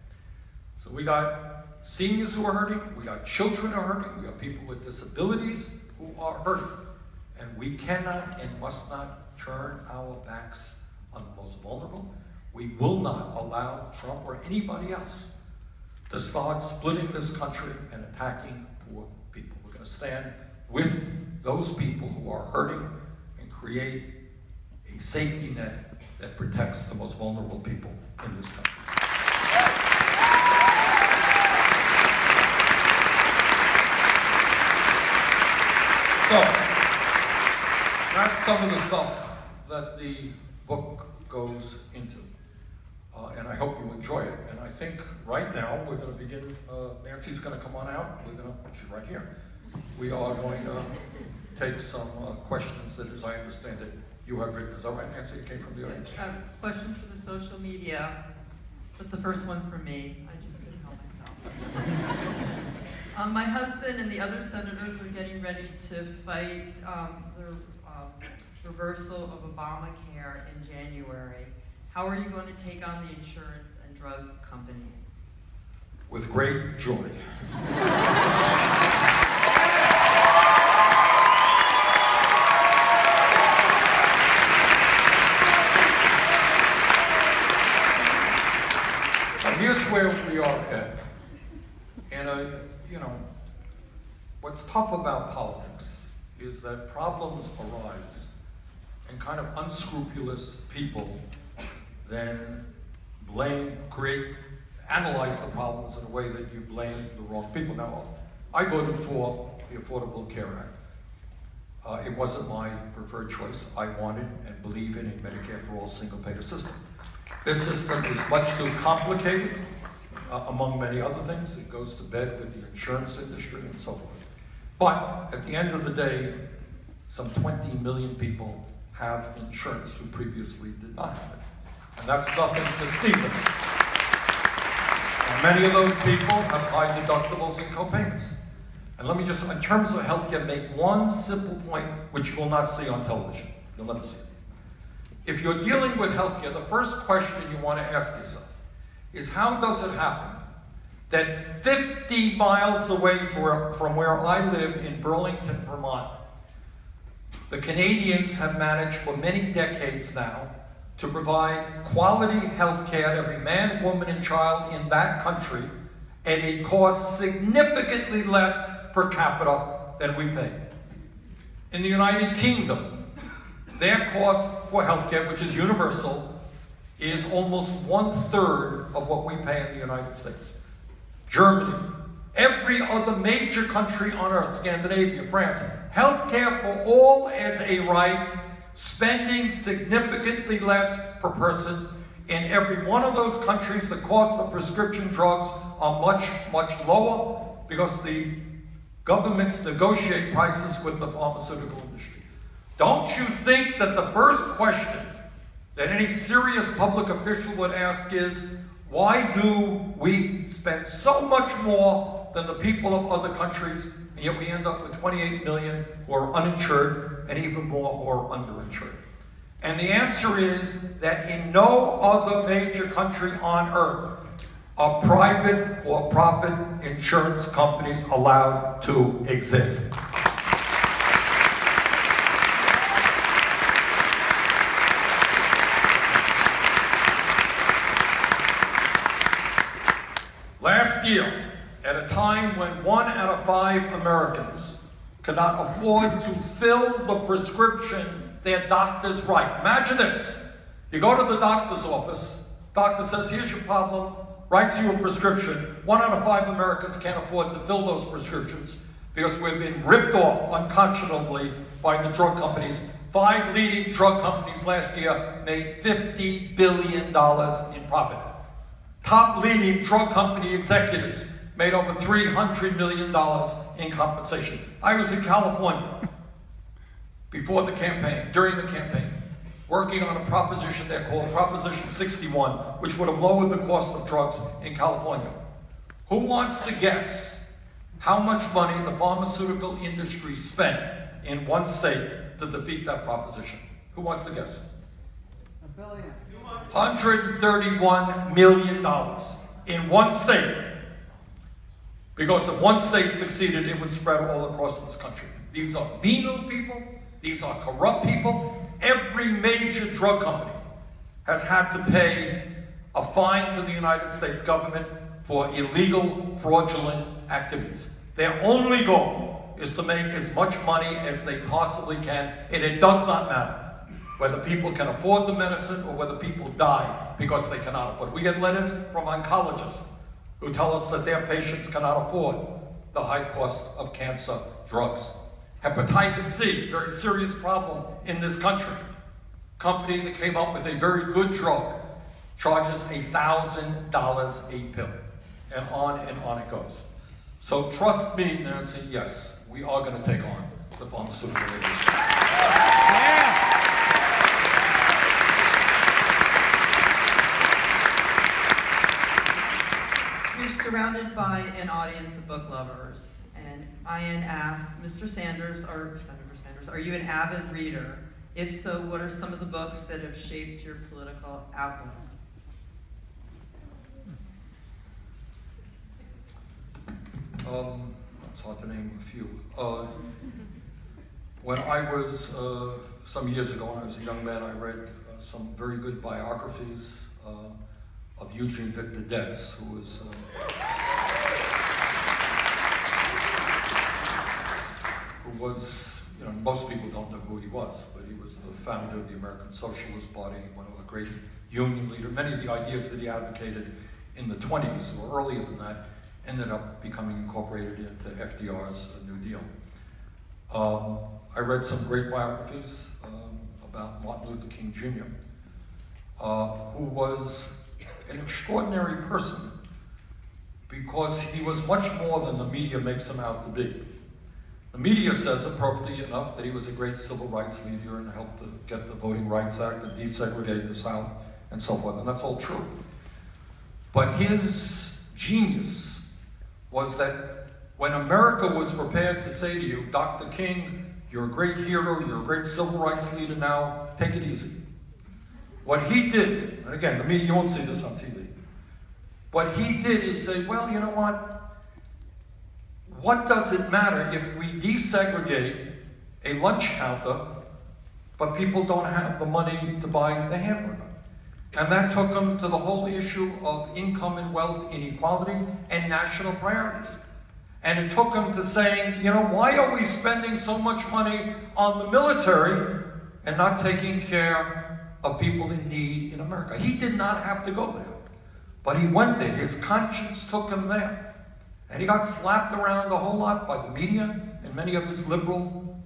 So we got seniors who are hurting, we got children who are hurting, we got people with disabilities who are hurting. And we cannot and must not turn our backs on the most vulnerable. We will not allow Trump or anybody else to start splitting this country and attacking poor people. We're going to stand with those people who are hurting and create a safety net that protects the most vulnerable people in this country. some of the stuff that the book goes into. And I hope you enjoy it. And I think right now we're going to begin, Nancy's going to come on out. She's right here. We are going to take some questions that, as I understand it, you have written. Is that right, Nancy? It came from the audience. Questions for the social media, but the first one's for me. I just couldn't help myself. My husband and the other senators are getting ready to fight the reversal of Obamacare in January. How are you going to take on the insurance and drug companies? With great joy. Here's where we are at. And, what's tough about politics is that problems arise and kind of unscrupulous people then analyze the problems in a way that you blame the wrong people. Now, I voted for the Affordable Care Act. It wasn't my preferred choice. I wanted and believe in a Medicare for All single-payer system. This system is much too complicated, among many other things. It goes to bed with the insurance industry and so forth. But at the end of the day, some 20 million people have insurance who previously did not have it. And that's nothing to sneeze at. And many of those people have high deductibles and co-payments. And let me just, in terms of healthcare, make one simple point which you will not see on television. You'll never see it. If you're dealing with healthcare, the first question you want to ask yourself is, how does it happen that 50 miles away from where I live in Burlington, Vermont, the Canadians have managed for many decades now to provide quality health care to every man, woman, and child in that country at a cost significantly less per capita than we pay. In the United Kingdom, their cost for health care, which is universal, is almost 1/3 of what we pay in the United States. Germany, every other major country on earth, Scandinavia, France, health care for all as a right, spending significantly less per person. In every one of those countries, the cost of prescription drugs are much, much lower because the governments negotiate prices with the pharmaceutical industry. Don't you think that the first question that any serious public official would ask is, why do we spend so much more than the people of other countries, and yet we end up with 28 million who are uninsured and even more who are underinsured? And the answer is that in no other major country on earth are private or profit insurance companies allowed to exist. Last year, at a time when 1 out of 5 Americans cannot afford to fill the prescription their doctors write. Imagine this. You go to the doctor's office, doctor says, here's your problem, writes you a prescription. 1 out of 5 Americans can't afford to fill those prescriptions because we've been ripped off unconscionably by the drug companies. 5 leading drug companies last year made $50 billion in profit. Top leading drug company executives made over $300 million in compensation. I was in California before the campaign, during the campaign, working on a proposition there called Proposition 61, which would have lowered the cost of drugs in California. Who wants to guess how much money the pharmaceutical industry spent in one state to defeat that proposition? Who wants to guess? $1 billion. $131 million in one state. Because if one state succeeded, it would spread all across this country. These are venal people. These are corrupt people. Every major drug company has had to pay a fine to the United States government for illegal, fraudulent activities. Their only goal is to make as much money as they possibly can, and it does not matter whether people can afford the medicine or whether people die because they cannot afford it. We get letters from oncologists who tell us that their patients cannot afford the high cost of cancer drugs. Hepatitis C, very serious problem in this country. Company that came up with a very good drug charges $1,000 a pill. And on it goes. So trust me, Nancy, yes, we are going to take on the pharmaceutical industry. You're surrounded by an audience of book lovers, and Ian asks, Mr. Sanders, or Senator Sanders, are you an avid reader? If so, what are some of the books that have shaped your political outlook? It's hard to name a few. When I was, some years ago, when I was a young man, I read some very good biographies of Eugene Victor Debs, who was you know, most people don't know who he was, but he was the founder of the American Socialist Party, one of the great union leaders. Many of the ideas that he advocated in the 20s or earlier than that ended up becoming incorporated into FDR's New Deal. I read some great biographies about Martin Luther King Jr., who was an extraordinary person because he was much more than the media makes him out to be. The media says, appropriately enough, that he was a great civil rights leader and helped to get the Voting Rights Act and desegregate the South and so forth, and that's all true. But his genius was that when America was prepared to say to you, Dr. King, you're a great hero, you're a great civil rights leader now, take it easy. What he did, and again, the media, you won't see this on TV, what he did is say, well, you know what does it matter if we desegregate a lunch counter, but people don't have the money to buy the hamburger? And that took him to the whole issue of income and wealth inequality and national priorities. And it took him to saying, you know, why are we spending so much money on the military and not taking care of people in need in America? He did not have to go there, but he went there. His conscience took him there. And he got slapped around a whole lot by the media and many of his liberal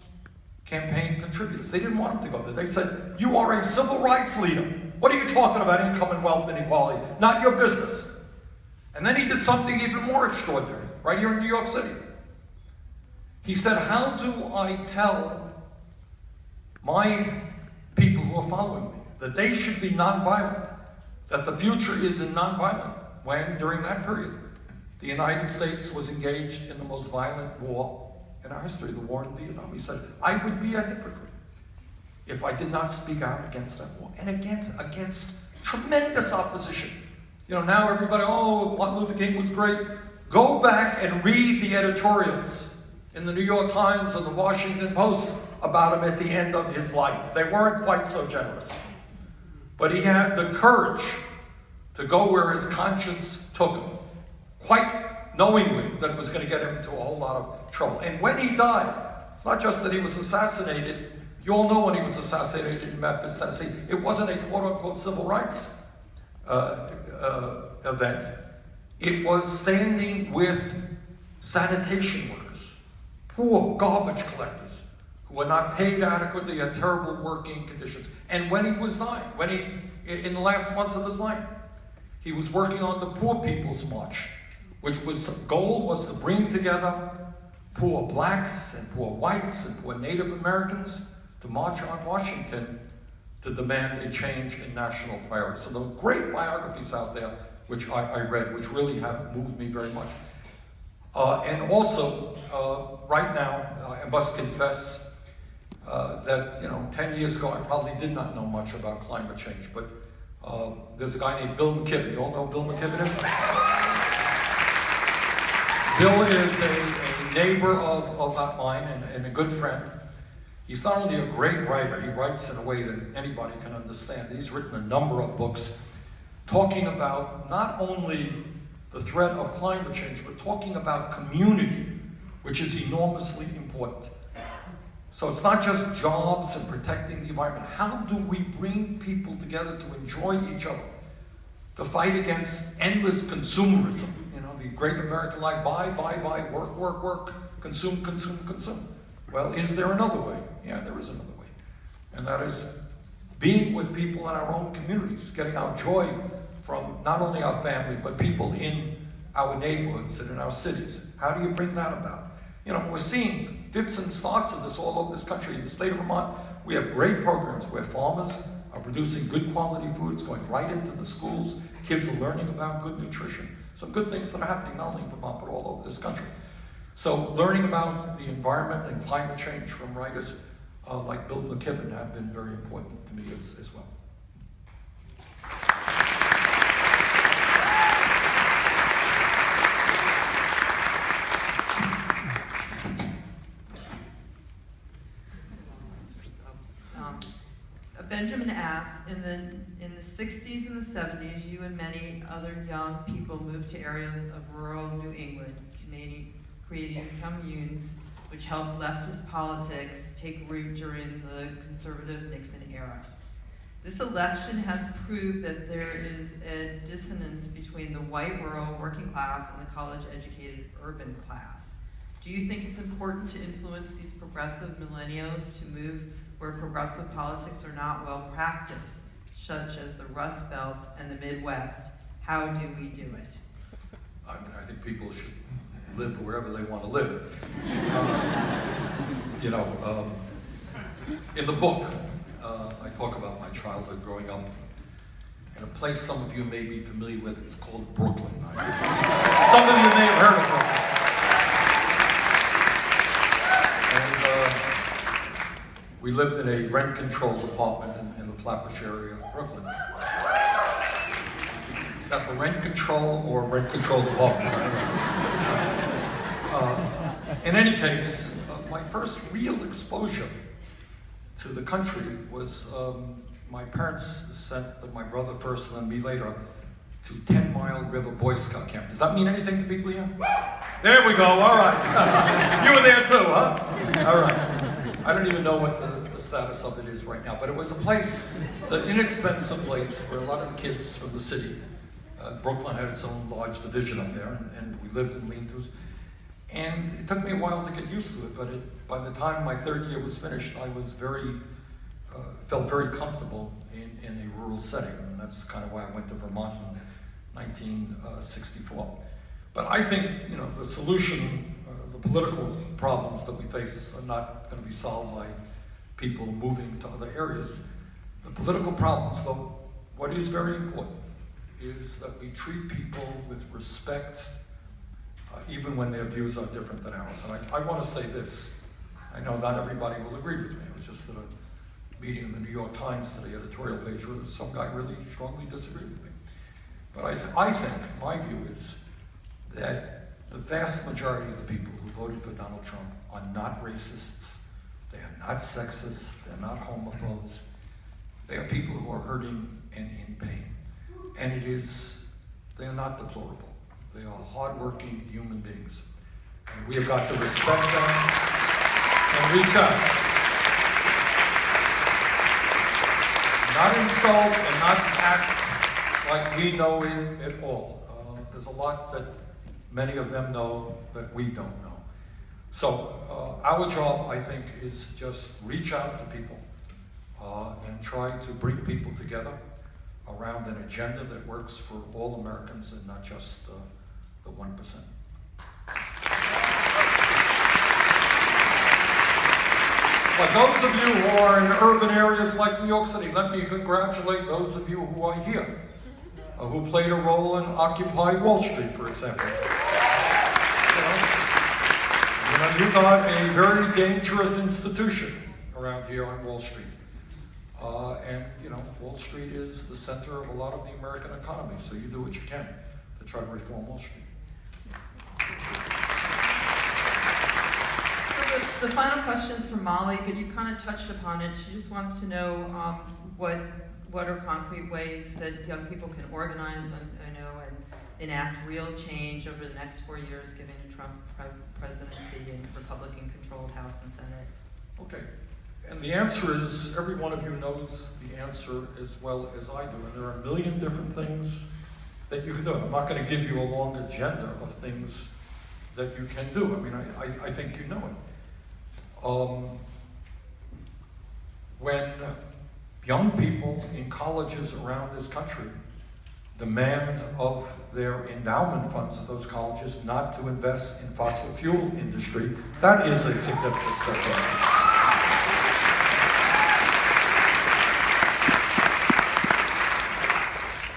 campaign contributors. They didn't want him to go there. They said, you are a civil rights leader. What are you talking about, income and wealth inequality? Not your business. And then he did something even more extraordinary, right here in New York City. He said, how do I tell my people who are following me that they should be nonviolent, that the future is in nonviolent, when during that period, the United States was engaged in the most violent war in our history, the war in Vietnam. He said, I would be a hypocrite if I did not speak out against that war and against tremendous opposition. You know, now everybody, oh, Martin Luther King was great. Go back and read the editorials in the New York Times and the Washington Post about him at the end of his life. They weren't quite so generous. But he had the courage to go where his conscience took him, quite knowingly that it was going to get him into a whole lot of trouble. And when he died, it's not just that he was assassinated. You all know when he was assassinated in Memphis, Tennessee. It wasn't a quote-unquote civil rights event. It was standing with sanitation workers, poor garbage collectors, who were not paid adequately, had terrible working conditions. And when he was dying, in the last months of his life, he was working on the Poor People's March, which was, the goal was to bring together poor blacks and poor whites and poor Native Americans to march on Washington to demand a change in national priorities. So there are great biographies out there which I read, which really have moved me very much. And also, right now, I must confess that, 10 years ago, I probably did not know much about climate change, but there's a guy named Bill McKibben. You all know who Bill McKibben is? Bill is a neighbor of mine and a good friend. He's not only a great writer, he writes in a way that anybody can understand. He's written a number of books talking about not only the threat of climate change, but talking about community, which is enormously important. So it's not just jobs and protecting the environment. How do we bring people together to enjoy each other, to fight against endless consumerism? The great American life, buy, work, consume. Well, is there another way? Yeah, there is another way. And that is being with people in our own communities, getting our joy from not only our family, but people in our neighborhoods and in our cities. How do you bring that about? You know, we're seeing fits and starts of this all over this country. In the state of Vermont, we have great programs where farmers are producing good quality foods, going right into the schools. Kids are learning about good nutrition. Some good things that are happening not only in Vermont, but all over this country. So learning about the environment and climate change from writers like Bill McKibben have been very important to me as well. Benjamin asks, in the 60s and the 70s, you and many other young people moved to areas of rural New England, creating communes which helped leftist politics take root during the conservative Nixon era. This election has proved that there is a dissonance between the white rural working class and the college-educated urban class. Do you think it's important to influence these progressive millennials to move where progressive politics are not well practiced, such as the Rust Belt and the Midwest? How do we do it? I mean, I think people should live wherever they want to live. In the book, I talk about my childhood growing up in a place some of you may be familiar with. It's called Brooklyn. Some of you may have heard of Brooklyn. We lived in a rent-controlled apartment in the Flatbush area of Brooklyn. Is that for rent control or rent-controlled apartments? In any case, my first real exposure to the country was my parents sent my brother first and then me later to 10 Mile River Boy Scout Camp. Does that mean anything to people here? There we go, all right. You were there too, huh? All right. I don't even know what the status of it is right now, but it was a place, it's an inexpensive place for a lot of kids from the city. Brooklyn had its own large division up there, and we lived in lean-tos. And it took me a while to get used to it, but by the time my third year was finished, I was felt very comfortable in a rural setting, and that's kind of why I went to Vermont in 1964. But I think, the solution, the political problems that we face are not going to be solved by people moving to other areas. The political problems, though, what is very important is that we treat people with respect, even when their views are different than ours. And I want to say this. I know not everybody will agree with me. I was just at a meeting in the New York Times today, editorial page, where some guy really strongly disagreed with me. But I think, my view is that the vast majority of the people who voted for Donald Trump are not racists, they are not sexist, they're not homophobes. They are people who are hurting and in pain. And they're not deplorable. They are hardworking human beings. And we have got to respect them and reach out. Not insult and not act like we know it all. There's a lot that many of them know that we don't know. So our job, I think, is just reach out to people and try to bring people together around an agenda that works for all Americans and not just the 1%. But those of you who are in urban areas like New York City, let me congratulate those of you who are here, who played a role in Occupy Wall Street, for example. You got a very dangerous institution around here on Wall Street. Wall Street is the center of a lot of the American economy, so you do what you can to try to reform Wall Street. So the final question is for Molly, but you kind of touched upon it. She just wants to know what are concrete ways that young people can organize and enact real change over the next 4 years, given a Trump presidency and Republican-controlled House and Senate. Okay. And the answer is, every one of you knows the answer as well as I do. And there are a million different things that you can do. I'm not going to give you a long agenda of things that you can do. I mean, I think you know it. When young people in colleges around this country demand of their endowment funds of those colleges not to invest in fossil fuel industry, that is a significant step forward.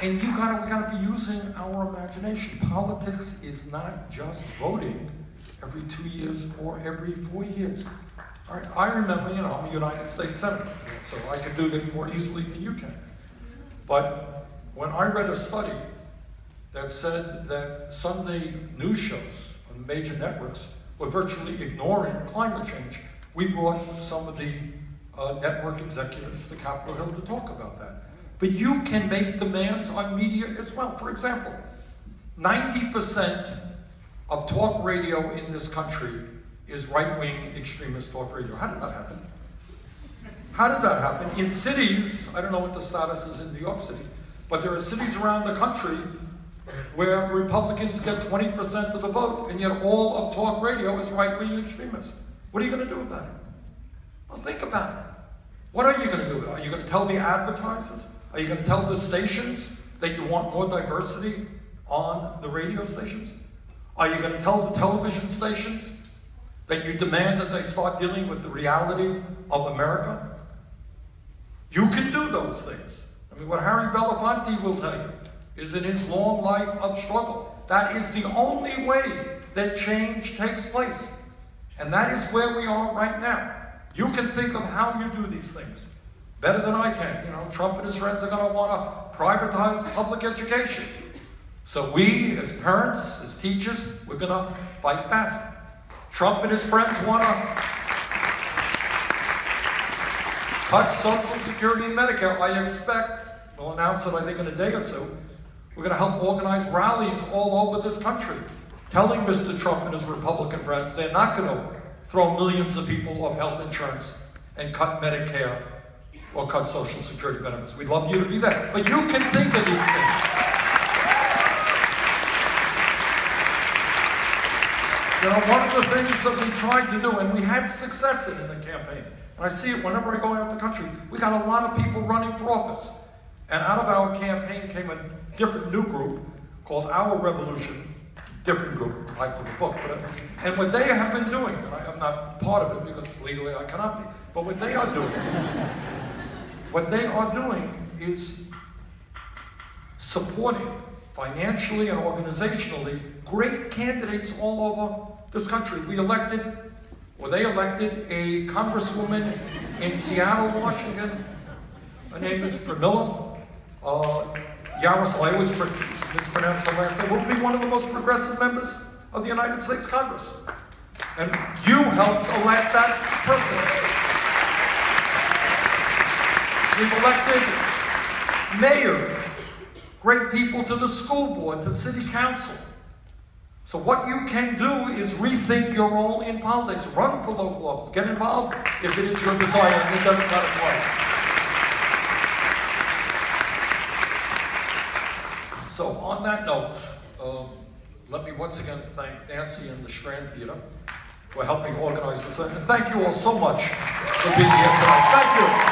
And we gotta be using our imagination. Politics is not just voting every 2 years or every 4 years. All right, I remember, I'm a United States Senator, so I can do it more easily than you can. But when I read a study that said that Sunday news shows on major networks were virtually ignoring climate change, we brought some of the network executives to Capitol Hill to talk about that. But you can make demands on media as well. For example, 90% of talk radio in this country is right-wing extremist talk radio. How did that happen? How did that happen? In cities, I don't know what the status is in New York City, but there are cities around the country where Republicans get 20% of the vote, and yet all of talk radio is right-wing extremists. What are you going to do about it? Well, think about it. What are you going to do about it? Are you going to tell the advertisers? Are you going to tell the stations that you want more diversity on the radio stations? Are you going to tell the television stations that you demand that they start dealing with the reality of America? You can do those things. I mean, what Harry Belafonte will tell you is in his long life of struggle, that is the only way that change takes place. And that is where we are right now. You can think of how you do these things better than I can. Trump and his friends are going to want to privatize public education. So we, as parents, as teachers, we're going to fight back. Trump and his friends want to cut Social Security and Medicare. I expect, we'll announce it I think in a day or two, we're going to help organize rallies all over this country, telling Mr. Trump and his Republican friends they're not going to throw millions of people off health insurance and cut Medicare or cut Social Security benefits. We'd love you to be there. But you can think of these things. One of the things that we tried to do, and we had success in the campaign, and I see it whenever I go out the country, we got a lot of people running for office. And out of our campaign came a different new group called Our Revolution, different group, type of a book. And what they have been doing, and I'm not part of it because legally I cannot be, but what they are doing is supporting financially and organizationally great candidates all over this country. They elected a congresswoman in Seattle, Washington. Her name is Pramila Yaroslav. I always mispronounce her last name. Who will be one of the most progressive members of the United States Congress. And you helped elect that person. We've elected mayors, great people to the school board, to city council. So what you can do is rethink your role in politics. Run for local office. Get involved if it is your desire in the Democratic Party. So on that note, let me once again thank Nancy and the Strand Theater for helping organize this. And thank you all so much for being here tonight. Thank you.